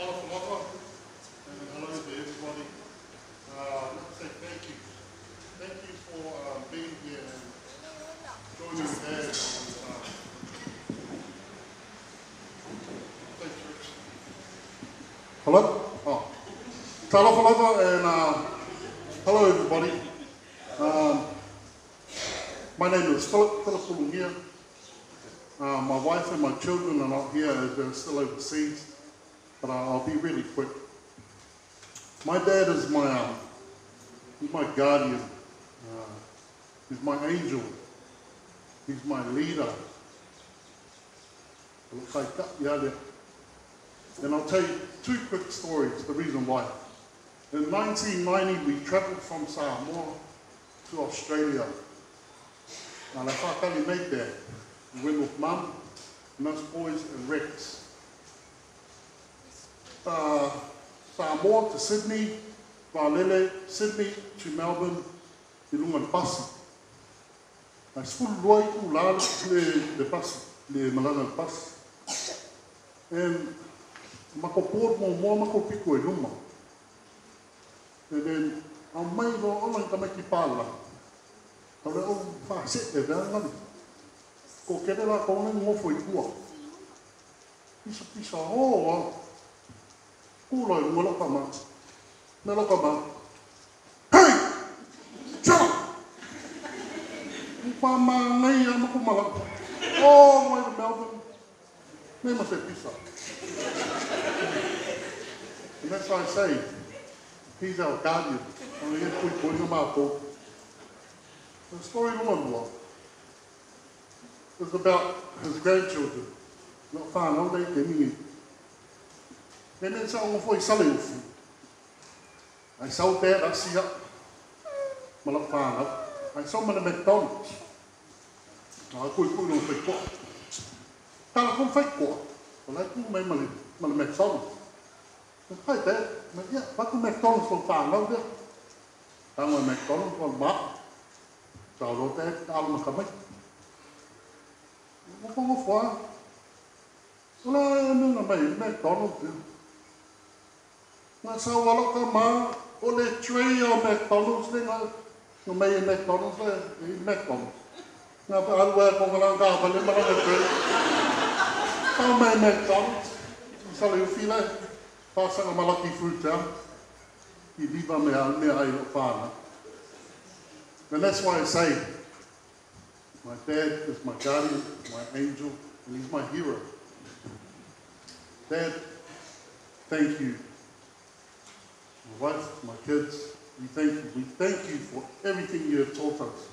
Taiivao, and hello to everybody. I want to say thank you. Thank you for being here and joining Dad on thanks, Rich. Hello? Oh. Taiivao and hello everybody. My name is Filipo Ulugia. My wife and my children are not here as they're still overseas, but I'll be really quick. My dad is he's my guardian. He's my angel. He's my leader. And I'll tell you two quick stories, the reason why. In 1990, we travelled from Samoa to Australia. Now, I made that. We went with Mum, and us boys and Rex. Samoa to Sydney, Faale-aiga, Sydney to Melbourne, I lunga pasi. I spulu roi ku lala le pasi, le malanga le pasi. And mako port mo mako piko e luma. And then au mai ro ona ka maki pala. Au le o fa se e vanga. Ko kere la ko ngai ngofo I kua. Pisa ho. Kulo I ngolo ka ma. Melo ka ma. Hey! Chama! Pa ma ngai ana ko mala. Oh, my Melbourne. Nei ma se pisa. And that's why I say, he's our guardian. And we get put in the story of is about his grandchildren. Not far, no, they mean. And then so for selling food. I sold that, I see up. Malafana. I saw them at McDonald's. I could put on fake pot. Telephone fake pot. Well, I put my McDonald's. Hi, Dad. Yeah, what do McDonald's for fun? No, there. I'm a McDonald's for Mark. So I wrote that, I'm a comic. What do you want? Well, I'm a McDonald's. That's how I look at my only tray of McDonald's thing. You may McDonald's, McDonald's. Now, I'll work on the car, but I'm not a trade. How may McDonald's? So you feel like passing a malaki fruit down. You leave me a farmer. And that's why I say, my dad is my guardian, my angel, and he's my hero. Dad, thank you. My wife, my kids, we thank you. We thank you for everything you have taught us.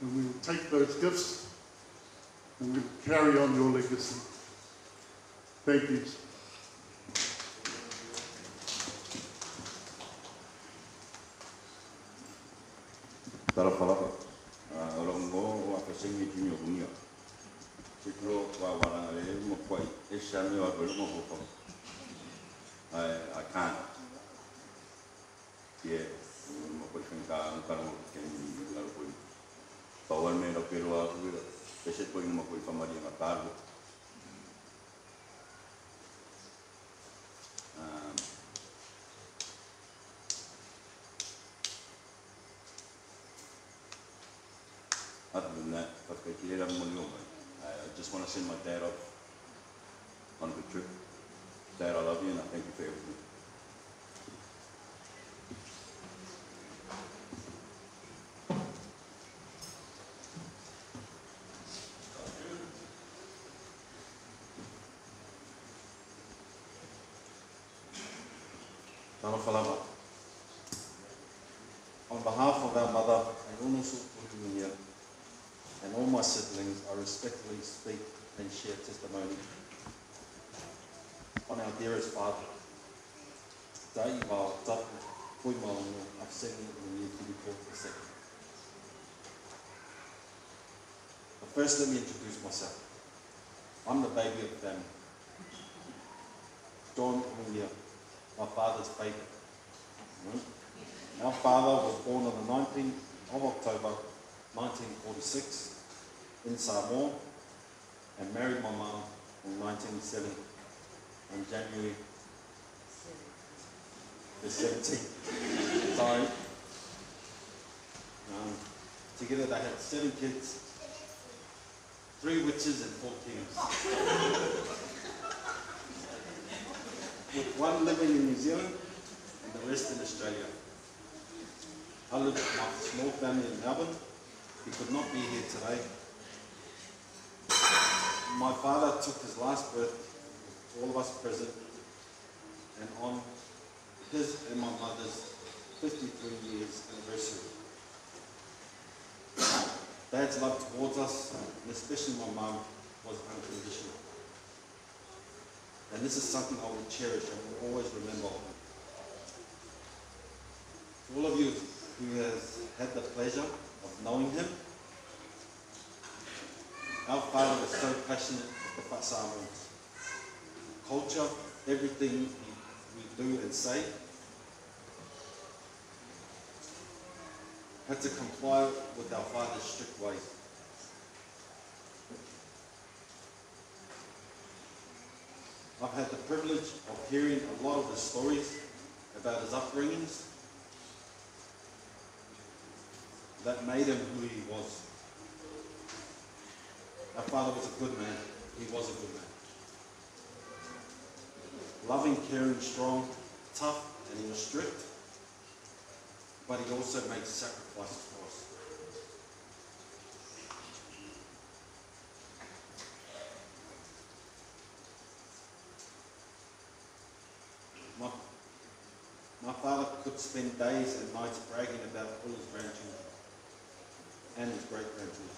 And we will take those gifts and we will carry on your legacy. Thank you. Taiivao, Ulugia, Afasene kinyo Ulugia. Siklo wa wala le mo kwai esame wa belo mo ko. I can't. Yeah, mo ko finka ang karo ken la ko. Pawal me lo pero a ku pese ko mo ko famari na tarde. Other than that, I just want to send my dad off on a good trip. Dad, I love you and I thank you for everything. Taiivao. On behalf of our mother and also Ulugia, and all my siblings, I respectfully speak and share testimony on our dearest father, Taiivao, Tapu, Fuimaono, Afasene, and Filipo II. But first, let me introduce myself. I'm the baby of the family. John Ulugia, my father's favourite. Our father was born on the 19th of October 1946 in Samoa and married my mum in 1970. on January the 17th. Sorry. Together they had 7 kids, 3 witches and 4 kings. With 1 living in New Zealand and the rest in Australia. I live with my small family in Melbourne. He could not be here today. My father took his last breath with all of us present, and on his and my mother's 53 years anniversary. Dad's love towards us, and especially my mum, was unconditional. And this is something I will cherish and will always remember. To all of you who has had the pleasure of knowing him, our father was so passionate with the Samoans. Culture, everything we do and say, had to comply with our father's strict ways. I've had the privilege of hearing a lot of his stories about his upbringings that made him who he was. Our father was a good man. He was a good man. Loving, caring, strong, tough, and he was strict. But he also made sacrifices for us. My father could spend days and nights bragging about all his grandchildren and his great-grandchildren.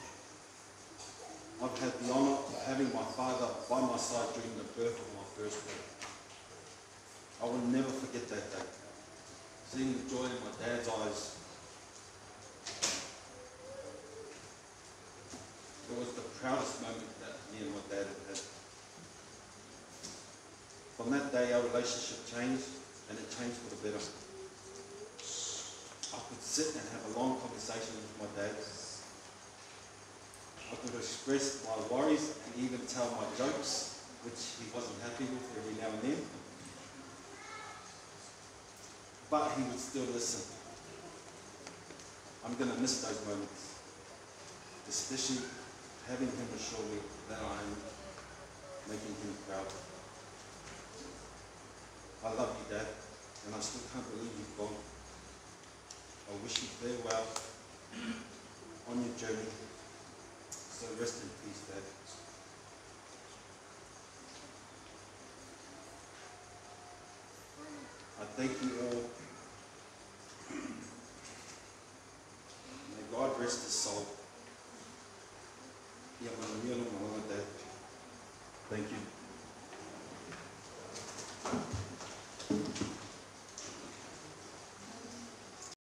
I've had the honour of having my father by my side during the birth of my first born. I will never forget that day. Seeing the joy in my dad's eyes. It was the proudest moment that me and my dad have had. From that day, our relationship changed, and it changed for the better. I could sit and have a long conversation with my dad. I could express my worries and even tell my jokes, which he wasn't happy with every now and then. But he would still listen. I'm going to miss those moments, especially having him assure me that I'm making him proud. I love you, Dad, and I still can't believe you've gone. I wish you farewell on your journey. So rest in peace, Dad. I thank you all. May God rest his soul. Thank you.